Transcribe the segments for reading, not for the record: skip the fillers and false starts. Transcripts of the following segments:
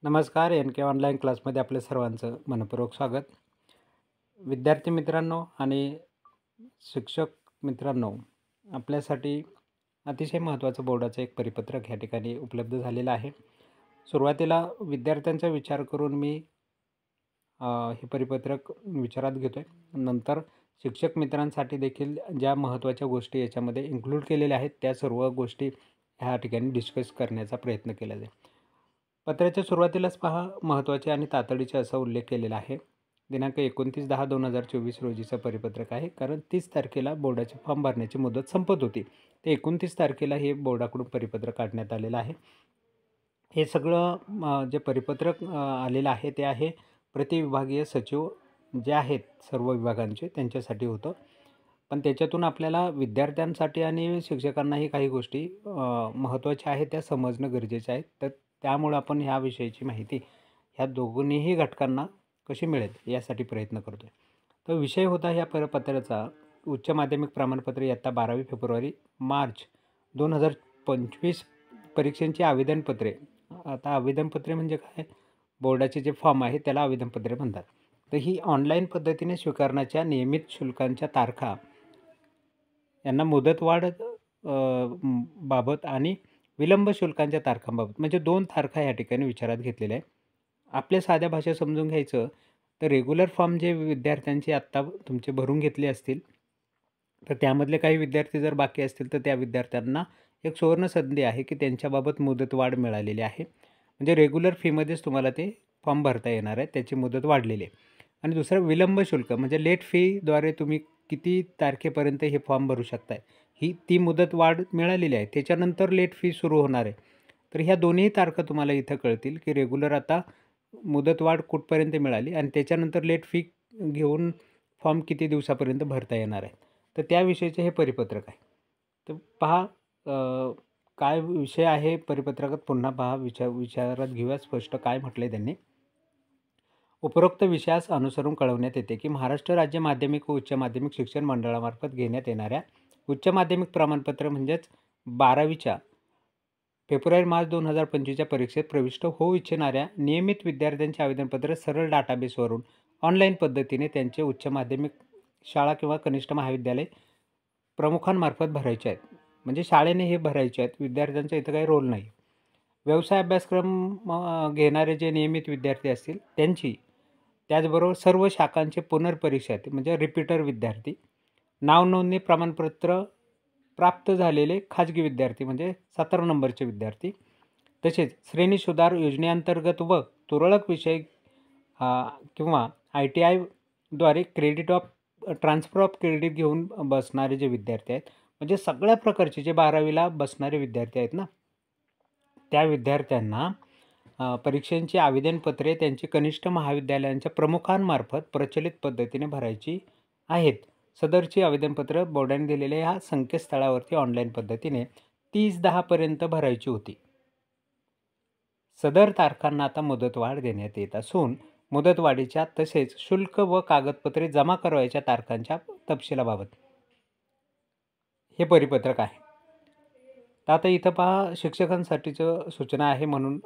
नमस्कार. एन के ऑनलाईन क्लासमध्ये आपल्या सर्वांचं मनःपूर्वक स्वागत. विद्यार्थी मित्रांनो आणि शिक्षक मित्रांनो, आपल्यासाठी अतिशय महत्त्वाचं बोर्डाचं एक परिपत्रक ह्या ठिकाणी उपलब्ध झालेलं आहे. सुरुवातीला विद्यार्थ्यांचा विचार करून मी हे परिपत्रक विचारात घेतो आहे. नंतर शिक्षक मित्रांसाठी देखील ज्या महत्त्वाच्या गोष्टी याच्यामध्ये इन्क्लूड केलेल्या आहेत त्या सर्व गोष्टी ह्या ठिकाणी डिस्कस करण्याचा प्रयत्न केला जाईल. पत्राच्या सुरुवातीलाच पहा, महत्त्वाचे आणि तातडीचे असा उल्लेख केलेला आहे. दिनांक 29/10/2024 रोजीचं परिपत्रक आहे, कारण 30 तारखेला बोर्डाचे फॉर्म भरण्याची मुदत संपत होती. ते 29 तारखेला हे बोर्डाकडून परिपत्रक काढण्यात आलेलं आहे. हे सगळं जे परिपत्रक आलेलं आहे ते आहे प्रतिविभागीय सचिव जे आहेत सर्व विभागांचे त्यांच्यासाठी होतं. पण त्याच्यातून आपल्याला विद्यार्थ्यांसाठी आणि शिक्षकांनाही काही गोष्टी महत्त्वाच्या आहेत त्या समजणं गरजेचं आहे. तर त्यामुळं आपण ह्या विषयीची माहिती ह्या दोन्हीही घटकांना कशी मिळेल यासाठी प्रयत्न करतो आहे. तर विषय होता ह्या पत्राचा उच्च माध्यमिक प्रमाणपत्र इयत्ता 12वी फेब्रुवारी मार्च 2025 परीक्षांची आवेदनपत्रे. आता आवेदनपत्रे म्हणजे काय? बोर्डाचे जे फॉर्म आहे त्याला आवेदनपत्रे म्हणतात. तर ही ऑनलाईन पद्धतीने स्वीकारण्याच्या नियमित शुल्कांच्या तारखा यांना मुदतवाढ बाबत आणि विलंब शुल्कांच्या तारखांबाबत म्हणजे 2 तारखा या ठिकाणी विचारात घेतलेल्या आहे. आपल्या साध्या भाषेत समजून घ्यायचं तर रेग्युलर फॉर्म जे विद्यार्थ्यांचे आत्ता तुमचे भरून घेतले असतील, तर त्यामधले काही विद्यार्थी जर बाकी असतील तर त्या विद्यार्थ्यांना एक सुवर्ण संधी आहे की त्यांच्याबाबत मुदतवाढ मिळालेली आहे. म्हणजे रेग्युलर फीमध्येच तुम्हाला ते फॉर्म भरता येणार आहे, त्याची मुदत वाढलेली आहे. आणि दुसरं विलंब शुल्क म्हणजे लेट फीद्वारे तुम्ही किती तारखेपर्यंत हे फॉर्म भरू शकताय, ती मुदत वाढ मिळालेली आहे. त्याच्यानंतर लेट फी सुरू होणार आहे. तर ह्या दोन्ही तारखा तुम्हाला इथं कळतील की रेग्युलर आता मुदतवाढ कुठपर्यंत मिळाली आणि त्याच्यानंतर लेट फी घेऊन फॉर्म किती दिवसापर्यंत भरता येणार आहे. तर त्याविषयीचे हे परिपत्रक आहे. तर पहा काय विषय आहे परिपत्रकात पुन्हा पहा, विचारात घेऊया स्पष्ट काय म्हटलं आहे त्यांनी. उपरोक्त विषयास अनुसरून कळवण्यात येते की महाराष्ट्र राज्य माध्यमिक व उच्च माध्यमिक शिक्षण मंडळामार्फत घेण्यात येणाऱ्या उच्च माध्यमिक प्रमाणपत्र म्हणजेच 12वीच्या फेब्रुवारी-मार्च 2025च्या परीक्षेत प्रविष्ट होऊ इच्छिणाऱ्या नियमित विद्यार्थ्यांचे आवेदनपत्र सरळ डाटाबेसवरून ऑनलाईन पद्धतीने त्यांचे उच्च माध्यमिक शाळा किंवा कनिष्ठ महाविद्यालय प्रमुखांमार्फत भरायचे आहेत. म्हणजे शाळेने हे भरायचे आहेत, विद्यार्थ्यांचा इथं काही रोल नाही. व्यवसाय अभ्यासक्रम घेणारे जे नियमित विद्यार्थी असतील त्यांची, त्याचबरोबर सर्व शाखांचे पुनर्परीक्षा म्हणजे रिपीटर विद्यार्थी, नावनोंदणी प्रमाणपत्र प्राप्त झालेले खाजगी विद्यार्थी म्हणजे 17 नंबरचे विद्यार्थी, तसेच श्रेणी सुधार योजनेअंतर्गत व तुरळक विषय किंवा ITIद्वारे credit of transfer of credit घेऊन बसणारे जे विद्यार्थी आहेत, म्हणजे सगळ्या प्रकारचे जे 12वीला बसणारे विद्यार्थी आहेत ना, त्या विद्यार्थ्यांना परीक्षांची आवेदनपत्रे त्यांची कनिष्ठ महाविद्यालयांच्या प्रमुखांमार्फत प्रचलित पद्धतीने भरायची आहेत. सदरची आवेदनपत्र बोर्डाने दिलेल्या ह्या संकेतस्थळावरती ऑनलाईन पद्धतीने 30/10 पर्यंत भरायची होती. सदर तारखांना आता मुदतवाढ देण्यात येत असून मुदतवाढीच्या तसेच शुल्क व कागदपत्रे जमा करावयाच्या तारखांच्या तपशिलाबाबत हे परिपत्रक आहे. तर आता इथं पहा, शिक्षकांसाठीचं सूचना आहे म्हणून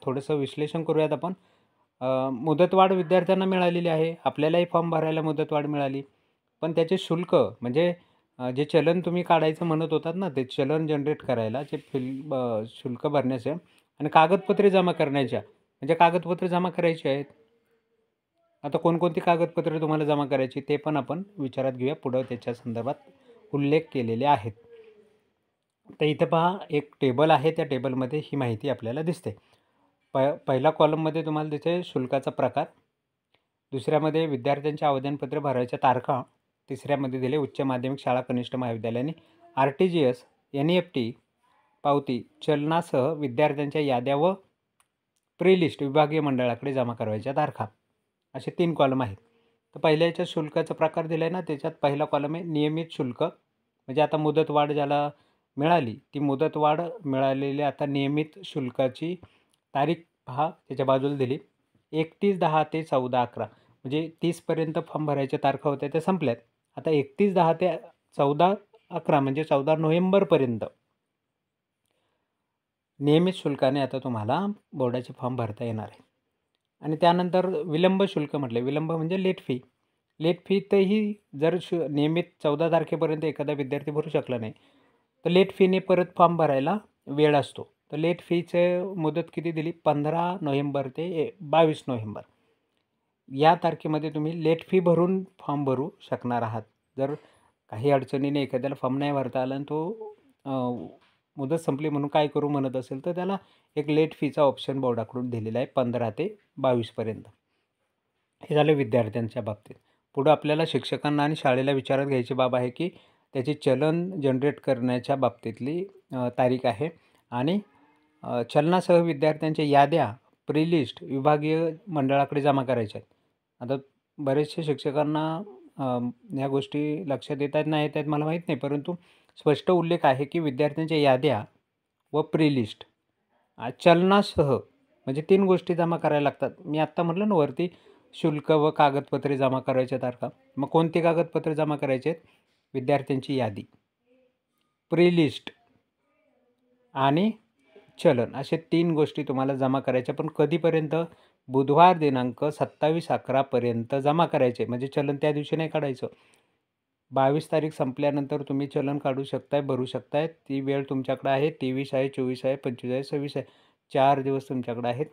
थोडंसं विश्लेषण करूयात आपण. मुदतवाढ विद्यार्थ्यांना मिळालेली आहे, आपल्यालाही फॉर्म भरायला मुदतवाढ मिळाली. पण त्याचे शुल्क म्हणजे जे चलन तुम्ही काढायचं म्हणत होतात ना, ते चलन जनरेट करायला जे शुल्क भरण्याचं आणि कागदपत्रे जमा करण्याच्या म्हणजे कागदपत्रे जमा करायची आहेत. आता कोणकोणती कागदपत्रे तुम्हाला जमा करायची ते पण आपण विचारात घेऊया. पुढं त्याच्या संदर्भात उल्लेख केलेले आहेत. तर इथं पहा, एक टेबल आहे, त्या टेबलमध्ये ही माहिती आपल्याला दिसते. पहिला कॉलममध्ये तुम्हाला दिसते शुल्काचा प्रकार, दुसऱ्यामध्ये विद्यार्थ्यांचे आवेदनपत्र भरायच्या तारखा, तिसऱ्यामध्ये दिले उच्च माध्यमिक शाळा कनिष्ठ महाविद्यालयाने RTGS NEFT पावती चलनासह विद्यार्थ्यांच्या याद्या व प्रीलिस्ट विभागीय मंडळाकडे जमा करायच्या तारखा, असे 3 कॉलम आहेत. तर पहिल्या याच्यात शुल्काचा प्रकार दिला आहे ना, त्याच्यात पहिला कॉलम आहे नियमित शुल्क, म्हणजे आता मुदतवाढ ज्याला मिळाली ती मुदतवाढ मिळालेली आता नियमित शुल्काची तारीख पहा त्याच्या बाजूला दिली 31/10 ते 14/11 म्हणजे 30पर्यंत फॉर्म भरायच्या तारखा होत्या त्या संपल्यात. आता 31/10 ते 14/11 म्हणजे 14 नोव्हेंबरपर्यंत नियमित शुल्काने आता तुम्हाला बोर्डाचे फॉर्म भरता येणार आहे. आणि त्यानंतर विलंब शुल्क म्हटले, विलंब म्हणजे लेट फी. लेट फी तरही जर नियमित 14 तारखेपर्यंत एखादा विद्यार्थी भरू शकला नाही, तर लेट फीने परत फॉर्म भरायला वेळ असतो. तर लेट फीचे मुदत किती दिली? 15 नोव्हेंबर ते 22 नोव्हेंबर या तारखेमध्ये तुम्ही लेट फी भरून फॉर्म भरू शकणार आहात. जर काही अडचणीने एखाद्याला फॉर्म नाही भरता आला आणि तो मुदत संपली म्हणून काय करू म्हणत असेल, तर त्याला एक लेट फीचा ऑप्शन बोर्डाकडून दिलेला आहे 15 ते 22 पर्यंत. हे झालं विद्यार्थ्यांच्या बाबतीत. पुढं आपल्याला शिक्षकांना आणि शाळेला विचारात घ्यायची बाब आहे की त्याचे चलन जनरेट करण्याच्या बाबतीतली तारीख आहे. आणि चलनासह विद्यार्थ्यांच्या याद्या प्रीलिस्ट विभागीय मंडळाकडे जमा करायच्या आहेत. आता बरेचसे शिक्षकांना ह्या गोष्टी लक्षात येत आहेत नाही येत आहेत मला माहीत नाही, परंतु स्पष्ट उल्लेख आहे की विद्यार्थ्यांच्या याद्या व प्रीलिस्ट चलनासह म्हणजे 3 गोष्टी जमा करायला लागतात. मी आत्ता म्हटलं ना वरती शुल्क व कागदपत्रे जमा करायच्या तारखा. मग कोणती कागदपत्रे जमा करायची आहेत? विद्यार्थ्यांची यादी, प्रीलिस्ट आणि चलन असे 3 गोष्टी तुम्हाला जमा करायच्या. पण कधीपर्यंत? बुधवार दिनांक 27/11 जमा करायचे. म्हणजे चलन त्या दिवशी नाही काढायचं. 22 तारीख संपल्यानंतर तुम्ही चलन काढू शकताय, भरू शकताय. ती वेळ तुमच्याकडे आहे. 23 आहे, 24 आहे, 25 आहे, 26 आहे. 4 दिवस तुमच्याकडे आहेत.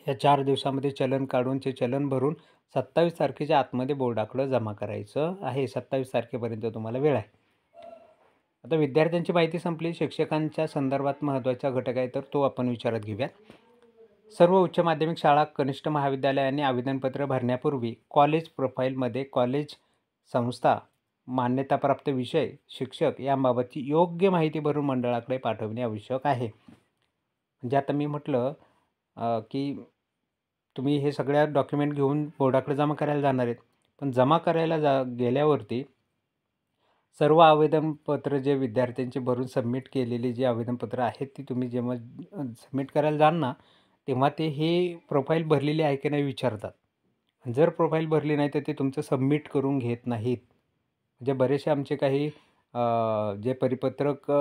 या 4 दिवसामध्ये चलन काढून ते चलन भरून 27 तारखेच्या आतमध्ये बोर्डाकडं जमा करायचं आहे. 27 तारखेपर्यंत तुम्हाला वेळ आहे. आता विद्यार्थ्यांची माहिती संपली. शिक्षकांच्या संदर्भात महत्त्वाचा घटक आहे तर तो आपण विचारात घेऊयात. सर्व उच्च माध्यमिक शाळा, कनिष्ठ महाविद्यालयांनी आवेदनपत्र भरण्यापूर्वी कॉलेज प्रोफाईलमध्ये कॉलेज, संस्था, मान्यताप्राप्त विषय, शिक्षक याबाबतची योग्य माहिती भरून मंडळाकडे पाठवणे आवश्यक आहे. म्हणजे आता मी म्हटलं की तुम्ही हे सगळ्या डॉक्युमेंट घेऊन बोर्डाकडे जमा करायला जाणार आहेत. पण जमा करायला गेल्यावरती सर्व आवेदनपत्र जे विद्यार्थ्यांचे भरून सबमिट केलेली जी आवेदनपत्र आहेत ती तुम्ही जेव्हा सबमिट करायला जाल ना, तेव्हा ते हे प्रोफाईल भरलेली आहे की नाही विचारतात. जर प्रोफाईल भरली नाही तर ते तुमचं सबमिट करून घेत नाहीत. म्हणजे बरेचसे आमचे काही जे परिपत्रक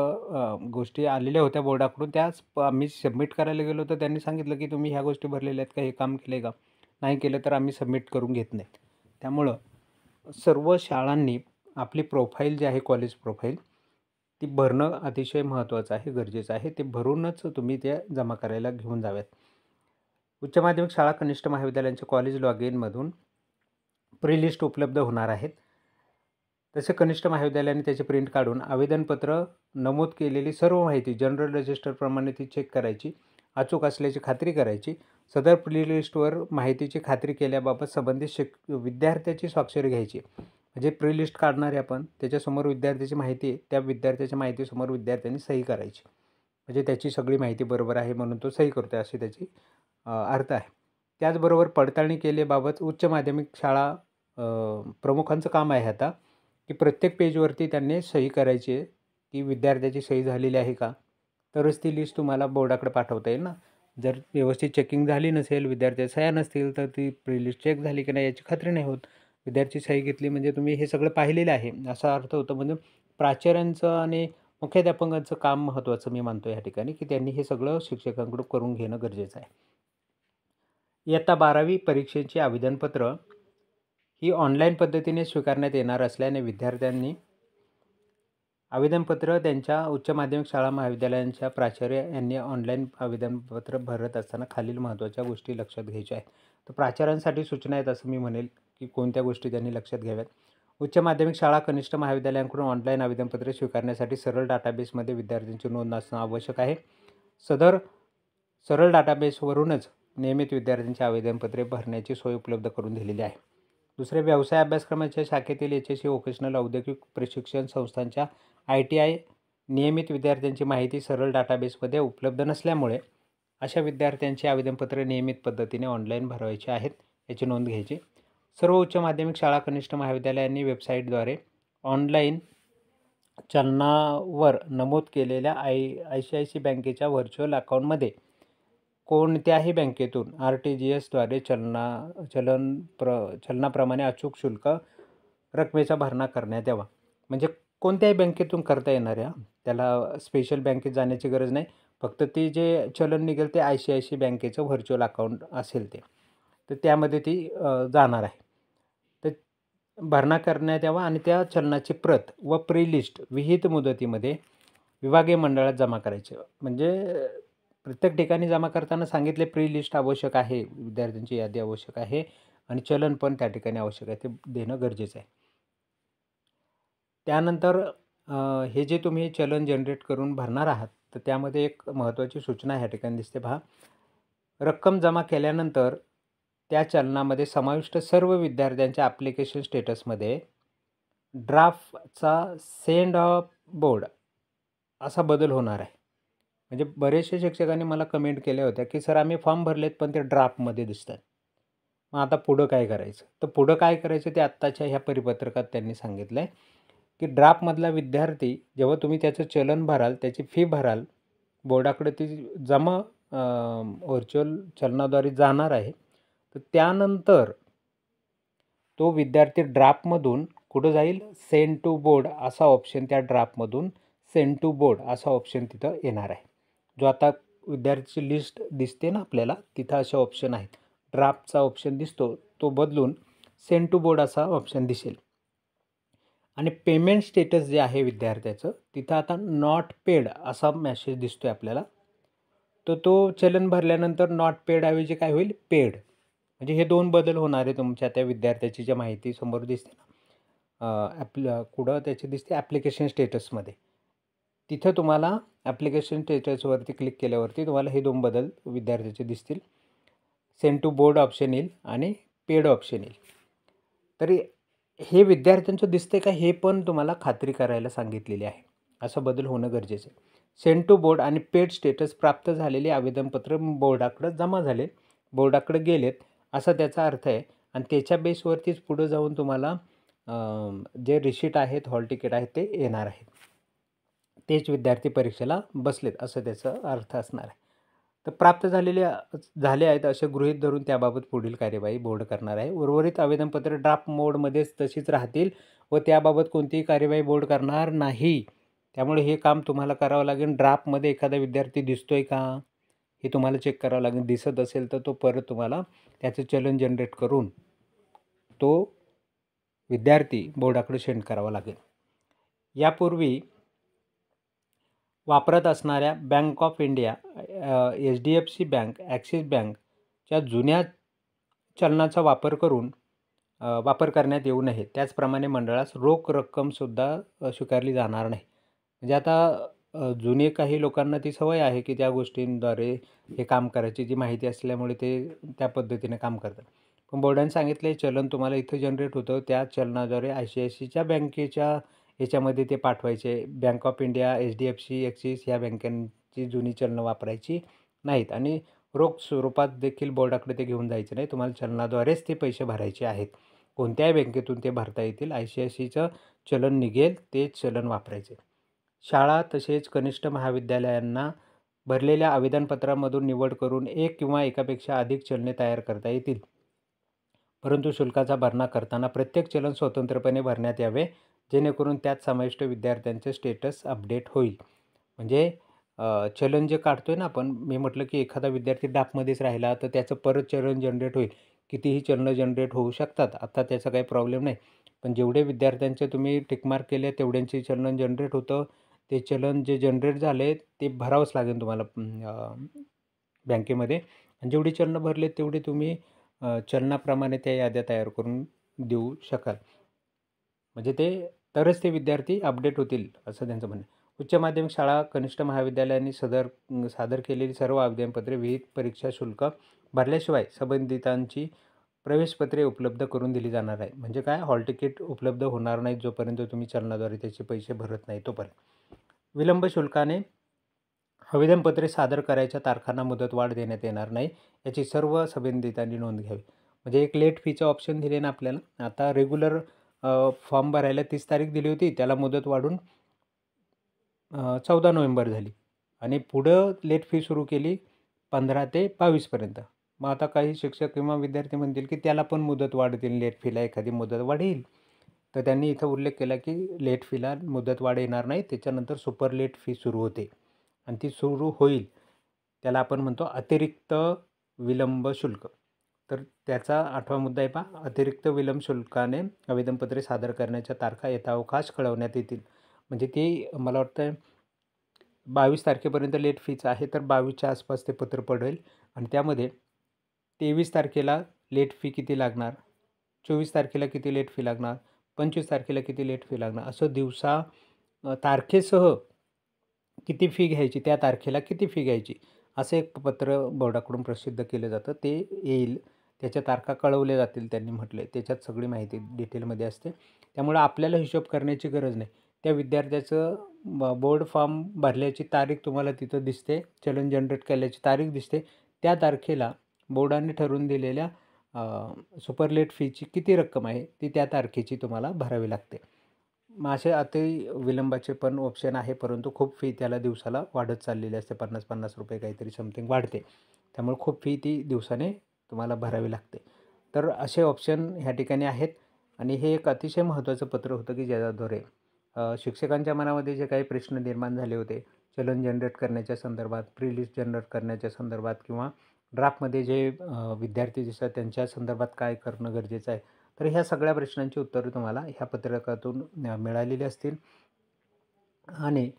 गोष्टी आलेल्या होत्या बोर्डाकडून त्याच आम्ही सबमिट करायला गेलो तर त्यांनी सांगितलं की तुम्ही ह्या गोष्टी भरलेल्या आहेत का, हे काम केलं आहे का, नाही केलं तर आम्ही सबमिट करून घेत नाहीत. त्यामुळं सर्व शाळांनी आपली प्रोफाईल जी आहे कॉलेज प्रोफाईल ती भरणं अतिशय महत्त्वाचं आहे, गरजेचं आहे. ते भरूनच तुम्ही ते जमा करायला घेऊन जाव्यात. उच्च माध्यमिक शाळा, कनिष्ठ महाविद्यालयांच्या कॉलेज लॉग इनमधून प्रीलिस्ट उपलब्ध होणार आहेत. तसे कनिष्ठ महाविद्यालयाने त्याचे प्रिंट काढून आवेदनपत्र नमूद केलेली सर्व माहिती जनरल रजिस्टरप्रमाणे ती चेक करायची, अचूक असल्याची खात्री करायची. सदर प्रीलिस्टवर माहितीची खात्री केल्याबाबत संबंधित विद्यार्थ्याची स्वाक्षरी घ्यायची. म्हणजे प्रीलिस्ट काढणारे आपण त्याच्यासमोर विद्यार्थ्याची माहिती आहे, त्या विद्यार्थ्याच्या माहितीसमोर विद्यार्थ्यांनी सही करायची. म्हणजे त्याची सगळी माहिती बरोबर आहे म्हणून तो सही करतो आहे अशी त्याची अर्थ आहे. त्याचबरोबर पडताळणी केल्याबाबत उच्च माध्यमिक शाळा प्रमुखांचं काम आहे आता की प्रत्येक पेजवरती त्यांनी सही करायची आहे की विद्यार्थ्याची सही झालेली आहे का, तरच ती लिस्ट तुम्हाला बोर्डाकडे पाठवता येईल ना. जर व्यवस्थित चेकिंग झाली नसेल, विद्यार्थ्याच्या सह्या नसतील तर ती प्रीलिस्ट चेक झाली की नाही याची खात्री नाही होत. विद्यार्थी सही घेतली म्हणजे तुम्ही हे सगळं पाहिलेलं आहे असा अर्थ होतो. म्हणजे प्राचार्यांचं आणि मुख्याध्यापकांचं काम महत्त्वाचं मी मानतो या ठिकाणी की त्यांनी हे सगळं शिक्षकांकडून करून घेणं गरजेचं आहे. इयत्ता 12वी परीक्षेची आवेदनपत्र ही ऑनलाईन पद्धतीने स्वीकारण्यात येणार असल्याने विद्यार्थ्यांनी आवेदनपत्र त्यांच्या उच्च माध्यमिक शाळा महाविद्यालयांच्या प्राचार्य यांनी ऑनलाईन आवेदनपत्र भरत असताना खालील महत्त्वाच्या गोष्टी लक्षात घ्यायच्या आहेत. तर प्राचार्यांसाठी सूचना आहेत असं मी म्हणेल की कोणत्या गोष्टी त्यांनी लक्षात घ्याव्यात. उच्च माध्यमिक शाळा, कनिष्ठ महाविद्यालयांकडून ऑनलाईन आवेदनपत्रे स्वीकारण्यासाठी सरळ डाटाबेसमध्ये विद्यार्थ्यांची नोंद असणं आवश्यक आहे. सदर सरळ डाटाबेसवरूनच नियमित विद्यार्थ्यांची आवेदनपत्रे भरण्याची सोय उपलब्ध करून दिलेली आहे. दुसरे, व्यवसाय अभ्यासक्रमाच्या शाखेतील HSC व्होकेशनल औद्योगिक प्रशिक्षण संस्थांच्या ITI नियमित विद्यार्थ्यांची माहिती सरळ डाटाबेसमध्ये उपलब्ध नसल्यामुळे अशा विद्यार्थ्यांची आवेदनपत्रे नियमित पद्धतीने ऑनलाईन भरवायची आहेत याची नोंद घ्यायची. सर्व उच्च माध्यमिक शाळा, कनिष्ठ महाविद्यालयांनी वेबसाईटद्वारे ऑनलाईन चलनावर नमूद केलेल्या ICICI बँकेच्या व्हर्च्युअल अकाउंटमध्ये कोणत्याही बँकेतून RTGSद्वारे चलनाप्रमाणे अचूक शुल्क रकमेचा भरणा करण्यात यावा. म्हणजे कोणत्याही बँकेतून करता येणार आहे, त्याला स्पेशल बँकेत जाण्याची गरज नाही. फक्त ते जे चलन निघेल ते ICICI बँकेचं व्हर्च्युअल अकाउंट असेल ते, तर त्यामध्ये ती जाणार आहे. तर भरणा करण्यात यावा आणि त्या चलनाची प्रत व प्री लिस्ट विहित मुदतीमध्ये विभागीय मंडळात जमा करायचे. म्हणजे प्रत्येक ठिकाणी जमा करताना सांगितले प्री लिस्ट आवश्यक आहे, विद्यार्थ्यांची यादी आवश्यक आहे आणि चलन पण त्या ठिकाणी आवश्यक आहे, ते देणं गरजेचं आहे. त्यानंतर हे जे तुम्ही चलन जनरेट करून भरणार आहात, तर त्यामध्ये एक महत्त्वाची सूचना ह्या ठिकाणी दिसते पहा. रक्कम जमा केल्यानंतर त्या चलनामध्ये समाविष्ट सर्व विद्यार्थ्यांच्या ॲप्लिकेशन स्टेटसमध्ये ड्राफ्टचा सेंड ऑफ बोर्ड असा बदल होणार आहे. म्हणजे बरेचसे शिक्षकांनी मला कमेंट केल्या होत्या की सर आम्ही फॉर्म भरलेत पण ते ड्राफ्टमध्ये दिसतात. मग आता पुढं काय करायचं? तर पुढं काय करायचं ते आत्ताच्या ह्या परिपत्रकात त्यांनी सांगितलं आहे की ड्राफ्टमधला विद्यार्थी जेव्हा तुम्ही त्याचं चलन भराल, त्याची फी भराल, बोर्डाकडे ती जमा व्हर्च्युअल चलनाद्वारे जाणार आहे. तर त्यानंतर तो विद्यार्थी ड्राफ्टमधून कुठं जाईल? सेंड टू बोर्ड असा ऑप्शन, त्या ड्राफ्टमधून सेंड टू बोर्ड असा ऑप्शन तिथं येणार आहे. जो आता विद्यार्थ्याची लिस्ट दिसते ना आपल्याला, तिथं असे ऑप्शन आहेत. ड्राफ्टचा ऑप्शन दिसतो, तो बदलून सेंड टू बोर्ड असा ऑप्शन दिसेल. आणि पेमेंट स्टेटस जे आहे विद्यार्थ्याचं, तिथं आता नॉट पेड असा मेसेज दिसतोय आपल्याला. तर तो चलन भरल्यानंतर नॉट पेड ऐवजी काय होईल? पेड. म्हणजे हे 2 बदल होणार आहे तुमच्या त्या विद्यार्थ्याची ज्या माहिती समोर दिसते ना, कुठं त्याची दिसते ॲप्लिकेशन स्टेटसमध्ये. तिथं तुम्हाला ॲप्लिकेशन स्टेटसवरती क्लिक केल्यावरती तुम्हाला हे 2 बदल विद्यार्थ्याचे दिसतील. सेंड टू बोर्ड ऑप्शन येईल आणि पेड ऑप्शन येईल. तरी हे विद्यार्थ्यांचं दिसते का हे पण तुम्हाला खात्री करायला सांगितलेली आहे. असं बदल होणं गरजेचं आहे. सेंड टू बोर्ड आणि पेड स्टेटस प्राप्त झालेले आवेदनपत्र बोर्डाकडे जमा झाले, बोर्डाकडे गेलेत असा त्याचा अर्थ आहे. आणि त्याच्या बेसवरतीच पुढं जाऊन तुम्हाला जे रिसीट आहेत, हॉल तिकीट आहेत ते येणार आहेत. तेच विद्यार्थी परीक्षेला बसलेत असं त्याचा अर्थ असणार आहे. तर प्राप्त झाले आहेत असे गृहीत धरून त्याबाबत पुढील कार्यवाही बोर्ड करणार आहे. उर्वरित आवेदनपत्र ड्राफ्ट मोडमध्येच तशीच राहतील व त्याबाबत कोणतीही कार्यवाही बोर्ड करणार नाही. त्यामुळे हे काम तुम्हाला करावं लागेल. ड्राफ्टमध्ये एखादा विद्यार्थी दिसतोय का हे तुम्हाला चेक करावं लागेल. दिसत असेल तर तो परत तुम्हाला त्याचं चलन जनरेट करून तो विद्यार्थी बोर्डाकडे सेंड करावा लागेल. यापूर्वी वापरत असणाऱ्या bank of India, HDFC bank, axis बँकच्या जुन्या चलनाचा वापर करण्यात येऊ नये. त्याचप्रमाणे मंडळास रोख रक्कमसुद्धा स्वीकारली जाणार नाही. म्हणजे आता जुने काही लोकांना ती सवय आहे की त्या गोष्टींद्वारे हे काम करायची, जी माहिती असल्यामुळे ते त्या पद्धतीने काम करतात. पण बोर्डाने सांगितले चलन तुम्हाला इथं जनरेट होतं, त्या चलनाद्वारे ICICIच्या बँकेच्या याच्यामध्ये ते पाठवायचे. Bank of India, HDFC, axis ह्या बँकांची जुनी चलनं वापरायची नाहीत आणि रोख स्वरूपात देखील बोर्डाकडे ते घेऊन जायचं नाही. तुम्हाला चलनाद्वारेच ते पैसे भरायचे आहेत. कोणत्याही बँकेतून ते भरता येतील. ICICIचं चलन निघेल तेच चलन वापरायचे. शाळा तसेच कनिष्ठ महाविद्यालयांना भरलेल्या आवेदनपत्रामधून निवड करून एक किंवा एकापेक्षा अधिक चलने तयार करता येतील. परंतु शुल्काचा भरणा करताना प्रत्येक चलन स्वतंत्रपणे भरण्यात यावे, जेणेकरून त्यात समाविष्ट विद्यार्थ्यांचे स्टेटस अपडेट होईल. म्हणजे चलन जे काढतोय ना आपण, मी म्हटलं की एखादा विद्यार्थी ड्राफ्टमध्येच राहिला तर त्याचं परत चलन जनरेट होईल. कितीही चलनं जनरेट होऊ शकतात, आता त्याचा काही प्रॉब्लेम नाही. पण जेवढे विद्यार्थ्यांचे तुम्ही टिकमार्क केले तेवढ्यांची चलन जनरेट होतं. ते चलन जे जनरेट झाले ते भरावंच लागेल तुम्हाला बँकेमध्ये. आणि जेवढी चलनं भरले तेवढी तुम्ही चलनाप्रमाणे त्या याद्या तयार करून देऊ शकाल. म्हणजे ते तरच ते विद्यार्थी अपडेट होतील असं त्यांचं म्हणणं आहे. उच्च माध्यमिक शाळा, कनिष्ठ महाविद्यालयांनी सादर केलेली सर्व आवेदनपत्रे विहित परीक्षा शुल्क भरल्याशिवाय संबंधितांची प्रवेशपत्रे उपलब्ध करून दिली जाणार आहे. म्हणजे काय? हॉल तिकीट उपलब्ध होणार नाही जोपर्यंत तुम्ही चलनाद्वारे त्याचे पैसे भरत नाही तोपर्यंत. विलंब शुल्काने आवेदनपत्रे सादर करायच्या तारखांना मुदतवाढ देण्यात येणार नाही, याची सर्व संबंधितांनी नोंद घ्यावी. म्हणजे एक लेट फीचं ऑप्शन दिले ना आपल्याला. आता रेग्युलर फॉर्म भरायला 30 तारीख दिली होती, त्याला मुदत वाढून 14 नोव्हेंबर झाली आणि पुढं लेट फी सुरू केली 15 ते 22पर्यंत. मग आता काही शिक्षक किंवा विद्यार्थी म्हणतील की त्याला पण मुदत वाढ देईल, लेट फीला एखादी मुदत वाढ येईल. तर त्यांनी इथं उल्लेख केला की लेट फीला मुदत वाढ येणार नाही, त्याच्यानंतर सुपर लेट फी सुरू होते. आणि ती सुरू होईल त्याला आपण म्हणतो अतिरिक्त विलंब शुल्क. तर त्याचा 8वा मुद्दा आहे पहा, अतिरिक्त विलंब शुल्काने आवेदनपत्रे सादर करण्याच्या तारखा यथावकाश कळवण्यात येतील. म्हणजे ती मला वाटतं 22 तारखेपर्यंत लेट फीच आहे, तर 22च्या आसपास ते पत्र पडेल आणि त्यामध्ये 23 तारखेला लेट फी किती लागणार, 24 तारखेला किती लेट फी लागणार, 25 तारखेला किती लेट फी लागणार, असं तारखेसह किती फी घ्यायची, त्या तारखेला किती फी घ्यायची, असं एक पत्र बोर्डाकडून प्रसिद्ध केलं जातं. ते येईल, त्याच्या तारखा कळवल्या जातील त्यांनी म्हटले. त्याच्यात सगळी माहिती डिटेलमध्ये असते. त्यामुळं आपल्याला हिशोब करण्याची गरज नाही. त्या विद्यार्थ्याचं बोर्ड फॉर्म भरल्याची तारीख तुम्हाला तिथं दिसते, चलन जनरेट केल्याची तारीख दिसते. त्या तारखेला बोर्डाने ठरवून दिलेल्या सुपर लेट फीची किती रक्कम आहे ती त्या तारखेची तुम्हाला भरावी लागते. मग असे अति विलंबाचे पण ऑप्शन आहे, परंतु खूप फी त्याला दिवसाला वाढत चाललेली असते. 50-50 रुपये काहीतरी समथिंग वाढते. त्यामुळे खूप फी ती दिवसाने तुम्हाला भरावी लागते. तर असे ऑप्शन ह्या ठिकाणी आहेत आणि हे एक अतिशय महत्त्वाचं पत्र होतं की ज्याद्वारे शिक्षकांच्या मनामध्ये जे काही प्रश्न निर्माण झाले होते, चलन जनरेट करण्याच्या संदर्भात, प्री लिस्ट जनरेट करण्याच्या संदर्भात किंवा ड्राफ्टमध्ये जे विद्यार्थी दिसतात त्यांच्या संदर्भात काय करणं गरजेचं आहे. तर ह्या सगळ्या प्रश्नांची उत्तरं तुम्हाला ह्या पत्रकातून मिळालेली असतील आणि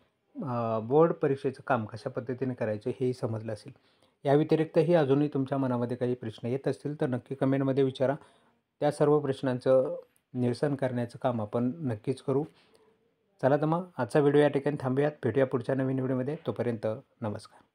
बोर्ड परीक्षेचं काम कशा पद्धतीने करायचे हेही समजलं असेल. या व्यतिरिक्तही अजूनही तुमच्या मनामध्ये काही प्रश्न येत असतील तर नक्की कमेंटमध्ये विचारा. त्या सर्व प्रश्नांचं निरसन करण्याचं काम आपण नक्कीच करू. चला तर मग आजचा व्हिडिओ या ठिकाणी थांबूयात. भेटूया पुढच्या नवीन व्हिडिओमध्ये. तोपर्यंत नमस्कार.